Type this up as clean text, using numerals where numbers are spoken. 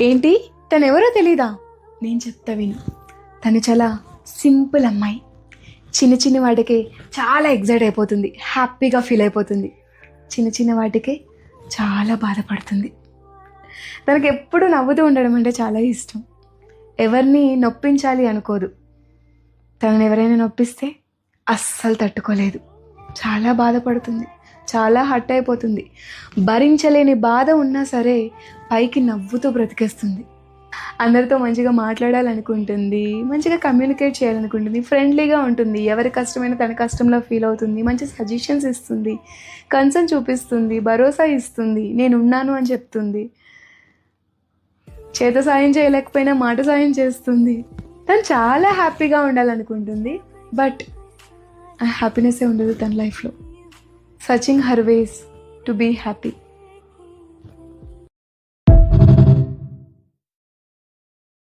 ఏంటి తను ఎవరో తెలీదా? నేను చెప్తా విను. తను చాలా సింపుల్ అమ్మాయి. చిన్న చిన్న వాటికే చాలా ఎగ్జైట్ అయిపోతుంది, హ్యాపీగా ఫీల్ అయిపోతుంది. చిన్న చిన్న వాటికే చాలా బాధపడుతుంది. తనకి ఎప్పుడు నవ్వుతూ ఉండడం అంటే చాలా ఇష్టం. ఎవరిని నొప్పించాలి అనుకోదు. తనని ఎవరైనా నొప్పిస్తే అస్సలు తట్టుకోలేదు. చాలా బాధపడుతుంది, చాలా హర్ట్ అయిపోతుంది. భరించలేని బాధ ఉన్నా సరే పైకి నవ్వుతూ బ్రతికేస్తుంది. అందరితో మంచిగా మాట్లాడాలనుకుంటుంది, మంచిగా కమ్యూనికేట్ చేయాలనుకుంటుంది, ఫ్రెండ్లీగా ఉంటుంది. ఎవరి కష్టమైనా తన కష్టంలో ఫీల్ అవుతుంది, మంచి సజెషన్స్ ఇస్తుంది, కన్సర్న్ చూపిస్తుంది, భరోసా ఇస్తుంది, నేనున్నాను అని చెప్తుంది. చేత సాయం చేయలేకపోయినా మాట సాయం చేస్తుంది. తను చాలా హ్యాపీగా ఉండాలనుకుంటుంది, బట్ ఆ హ్యాపీనెస్సే ఉండదు తన లైఫ్లో. Searching her ways to be happy.